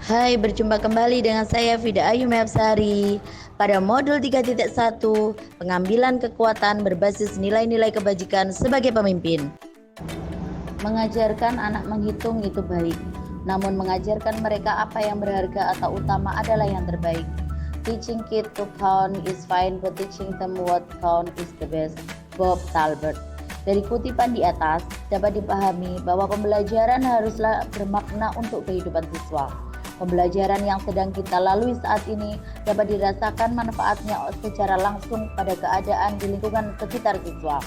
Hai, berjumpa kembali dengan saya Vida Ayu Mehapsari pada modul 3.1 pengambilan kekuatan berbasis nilai-nilai kebajikan sebagai pemimpin. Mengajarkan anak menghitung itu baik, namun mengajarkan mereka apa yang berharga atau utama adalah yang terbaik. Teaching kids to count is fine, but teaching them what count is the best. Bob Talbert. Dari kutipan di atas dapat dipahami bahwa pembelajaran haruslah bermakna untuk kehidupan siswa. Pembelajaran yang sedang kita lalui saat ini dapat dirasakan manfaatnya secara langsung pada keadaan di lingkungan sekitar siswa.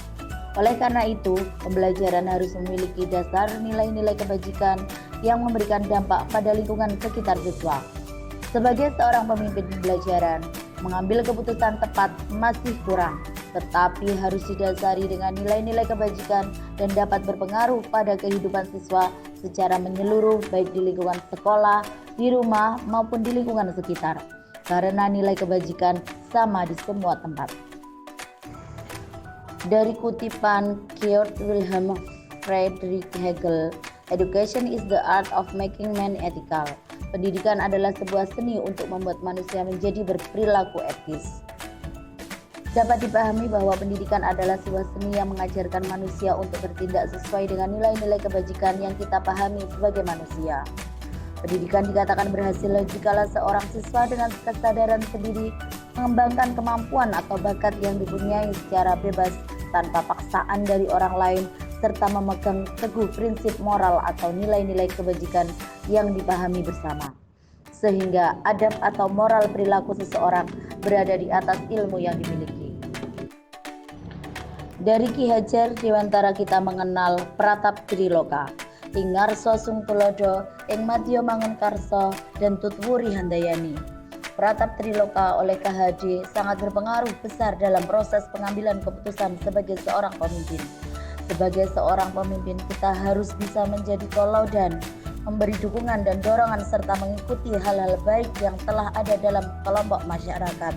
Oleh karena itu, pembelajaran harus memiliki dasar nilai-nilai kebajikan yang memberikan dampak pada lingkungan sekitar siswa. Sebagai seorang pemimpin pembelajaran, mengambil keputusan tepat masih kurang, tetapi harus didasari dengan nilai-nilai kebajikan dan dapat berpengaruh pada kehidupan siswa secara menyeluruh baik di lingkungan sekolah, di rumah maupun di lingkungan sekitar, karena nilai kebajikan sama di semua tempat. Dari kutipan Georg Wilhelm Friedrich Hegel, "Education is the art of making man ethical." Pendidikan adalah sebuah seni untuk membuat manusia menjadi berperilaku etis. Dapat dipahami bahwa pendidikan adalah sebuah seni yang mengajarkan manusia untuk bertindak sesuai dengan nilai-nilai kebajikan yang kita pahami sebagai manusia. Pendidikan dikatakan berhasil jikalau seorang siswa dengan kesadaran sendiri mengembangkan kemampuan atau bakat yang dipunyai secara bebas tanpa paksaan dari orang lain, serta memegang teguh prinsip moral atau nilai-nilai kebajikan yang dipahami bersama. Sehingga adab atau moral perilaku seseorang berada di atas ilmu yang dimiliki. Dari Ki Hajar Dewantara kita mengenal Pratap Triloka, ing ngarsa sung tulodo, ing madya mangun karsa, dan tutwuri handayani. Pratap Triloka oleh KHD sangat berpengaruh besar dalam proses pengambilan keputusan sebagai seorang pemimpin. Sebagai seorang pemimpin, kita harus bisa menjadi teladan, memberi dukungan dan dorongan serta mengikuti hal-hal baik yang telah ada dalam kelompok masyarakat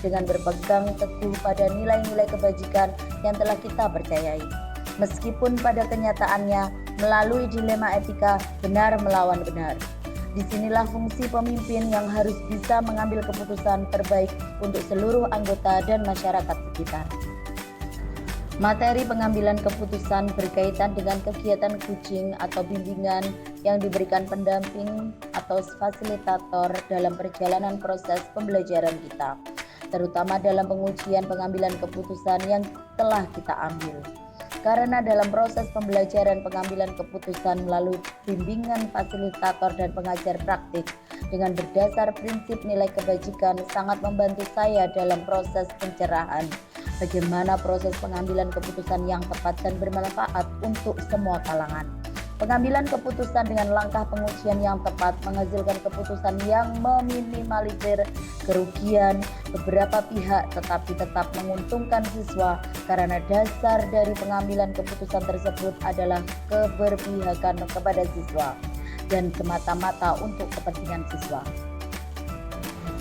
dengan berpegang teguh pada nilai-nilai kebajikan yang telah kita percayai. Meskipun pada kenyataannya melalui dilema etika benar melawan benar. Disinilah fungsi pemimpin yang harus bisa mengambil keputusan terbaik untuk seluruh anggota dan masyarakat sekitar. Materi pengambilan keputusan berkaitan dengan kegiatan coaching atau bimbingan yang diberikan pendamping atau fasilitator dalam perjalanan proses pembelajaran kita, terutama dalam pengujian pengambilan keputusan yang telah kita ambil. Karena dalam proses pembelajaran pengambilan keputusan melalui bimbingan fasilitator dan pengajar praktik dengan berdasar prinsip nilai kebajikan sangat membantu saya dalam proses pencerahan bagaimana proses pengambilan keputusan yang tepat dan bermanfaat untuk semua kalangan. Pengambilan keputusan dengan langkah pengujian yang tepat menghasilkan keputusan yang meminimalisir kerugian beberapa pihak tetapi tetap menguntungkan siswa karena dasar dari pengambilan keputusan tersebut adalah keberpihakan kepada siswa dan semata-mata untuk kepentingan siswa.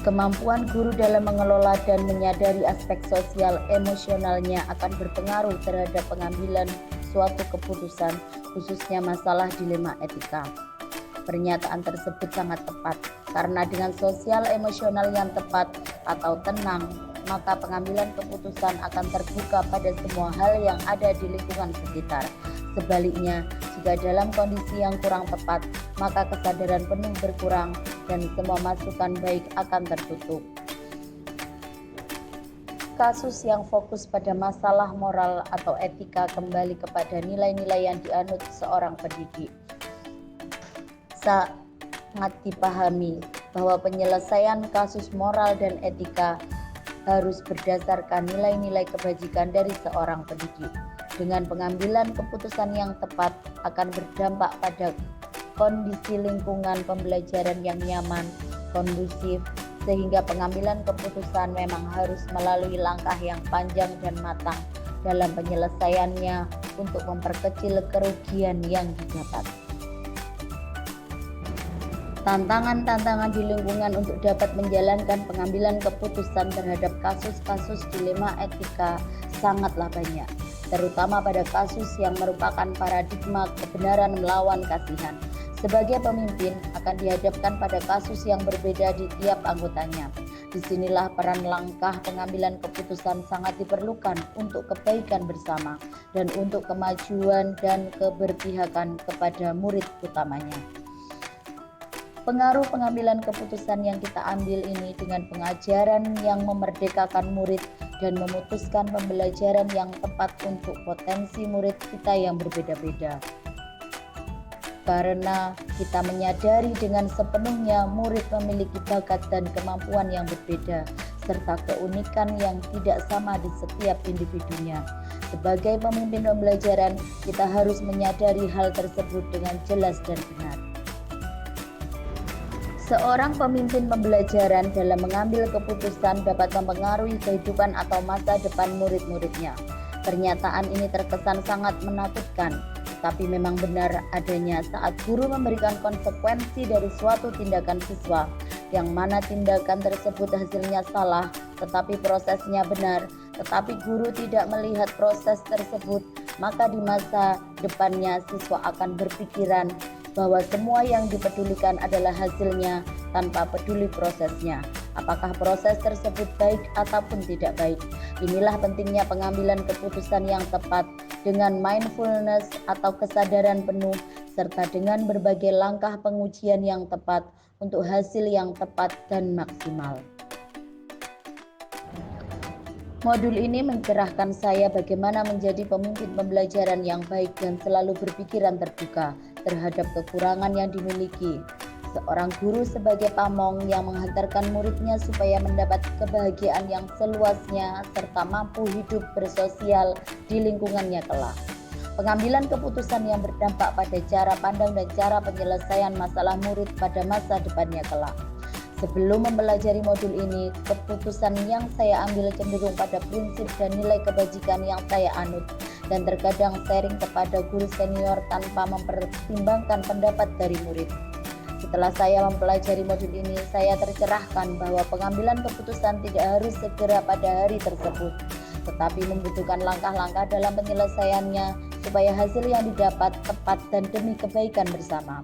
Kemampuan guru dalam mengelola dan menyadari aspek sosial emosionalnya akan berpengaruh terhadap pengambilan suatu keputusan, khususnya masalah dilema etika. Pernyataan tersebut sangat tepat karena dengan sosial emosional yang tepat atau tenang, maka pengambilan keputusan akan terbuka pada semua hal yang ada di lingkungan sekitar. Sebaliknya, jika dalam kondisi yang kurang tepat, maka kesadaran penuh berkurang dan semua masukan baik akan tertutup. Kasus yang fokus pada masalah moral atau etika kembali kepada nilai-nilai yang dianut seorang pendidik. Sangat dipahami bahwa penyelesaian kasus moral dan etika harus berdasarkan nilai-nilai kebajikan dari seorang pendidik. Dengan pengambilan keputusan yang tepat akan berdampak pada kondisi lingkungan pembelajaran yang nyaman, kondusif, sehingga pengambilan keputusan memang harus melalui langkah yang panjang dan matang dalam penyelesaiannya untuk memperkecil kerugian yang didapat. Tantangan-tantangan di lingkungan untuk dapat menjalankan pengambilan keputusan terhadap kasus-kasus dilema etika sangatlah banyak, terutama pada kasus yang merupakan paradigma kebenaran melawan kasihan. sebagai pemimpin akan dihadapkan pada kasus yang berbeda di tiap anggotanya. Disinilah peran langkah pengambilan keputusan sangat diperlukan untuk kebaikan bersama dan untuk kemajuan dan keberpihakan kepada murid utamanya. Pengaruh pengambilan keputusan yang kita ambil ini dengan pengajaran yang memerdekakan murid dan memutuskan pembelajaran yang tepat untuk potensi murid kita yang berbeda-beda. Karena kita menyadari dengan sepenuhnya murid memiliki bakat dan kemampuan yang berbeda, serta keunikan yang tidak sama di setiap individunya. Sebagai pemimpin pembelajaran, kita harus menyadari hal tersebut dengan jelas dan benar. Seorang pemimpin pembelajaran dalam mengambil keputusan dapat mempengaruhi kehidupan atau masa depan murid-muridnya. Pernyataan ini terkesan sangat menakutkan, tetapi memang benar adanya saat guru memberikan konsekuensi dari suatu tindakan siswa, yang mana tindakan tersebut hasilnya salah, tetapi prosesnya benar, tetapi guru tidak melihat proses tersebut, maka di masa depannya siswa akan berpikiran bahwa semua yang dipedulikan adalah hasilnya tanpa peduli prosesnya. Apakah proses tersebut baik ataupun tidak baik? Inilah pentingnya pengambilan keputusan yang tepat dengan mindfulness atau kesadaran penuh serta dengan berbagai langkah pengujian yang tepat untuk hasil yang tepat dan maksimal. Modul ini mencerahkan saya bagaimana menjadi pemimpin pembelajaran yang baik dan selalu berpikiran terbuka terhadap kekurangan yang dimiliki. Seorang guru sebagai pamong yang menghantarkan muridnya supaya mendapat kebahagiaan yang seluasnya serta mampu hidup bersosial di lingkungannya kelak. Pengambilan keputusan yang berdampak pada cara pandang dan cara penyelesaian masalah murid pada masa depannya kelak. Sebelum mempelajari modul ini, keputusan yang saya ambil cenderung pada prinsip dan nilai kebajikan yang saya anut, dan terkadang sharing kepada guru senior tanpa mempertimbangkan pendapat dari murid. Setelah saya mempelajari modul ini, saya tercerahkan bahwa pengambilan keputusan tidak harus segera pada hari tersebut, tetapi membutuhkan langkah-langkah dalam penyelesaiannya supaya hasil yang didapat tepat dan demi kebaikan bersama.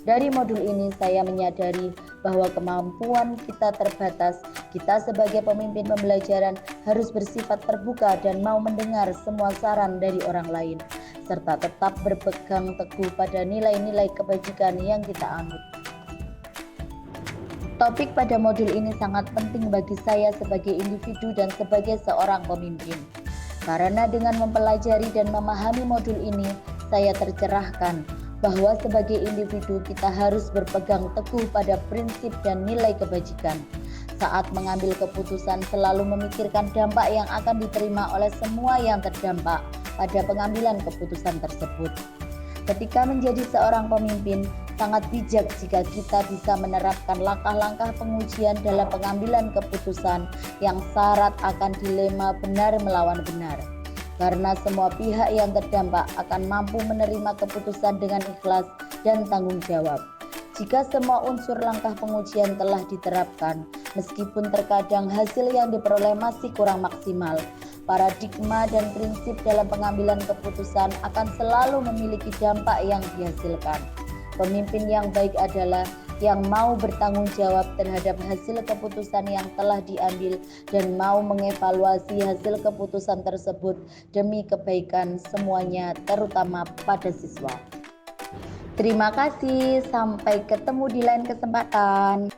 Dari modul ini saya menyadari bahwa kemampuan kita terbatas. Kita sebagai pemimpin pembelajaran harus bersifat terbuka dan mau mendengar semua saran dari orang lain, serta tetap berpegang teguh pada nilai-nilai kebajikan yang kita anut. Topik pada modul ini sangat penting bagi saya sebagai individu dan sebagai seorang pemimpin. Karena dengan mempelajari dan memahami modul ini, saya tercerahkan bahwa sebagai individu kita harus berpegang teguh pada prinsip dan nilai kebajikan. Saat mengambil keputusan selalu memikirkan dampak yang akan diterima oleh semua yang terdampak pada pengambilan keputusan tersebut. Ketika menjadi seorang pemimpin, sangat bijak jika kita bisa menerapkan langkah-langkah pengujian dalam pengambilan keputusan yang syarat akan dilema benar melawan benar. Karena semua pihak yang terdampak akan mampu menerima keputusan dengan ikhlas dan tanggung jawab. Jika semua unsur langkah pengujian telah diterapkan, meskipun terkadang hasil yang diperoleh masih kurang maksimal, paradigma dan prinsip dalam pengambilan keputusan akan selalu memiliki dampak yang dihasilkan. Pemimpin yang baik adalah yang mau bertanggung jawab terhadap hasil keputusan yang telah diambil dan mau mengevaluasi hasil keputusan tersebut demi kebaikan semuanya, terutama pada siswa. Terima kasih, sampai ketemu di lain kesempatan.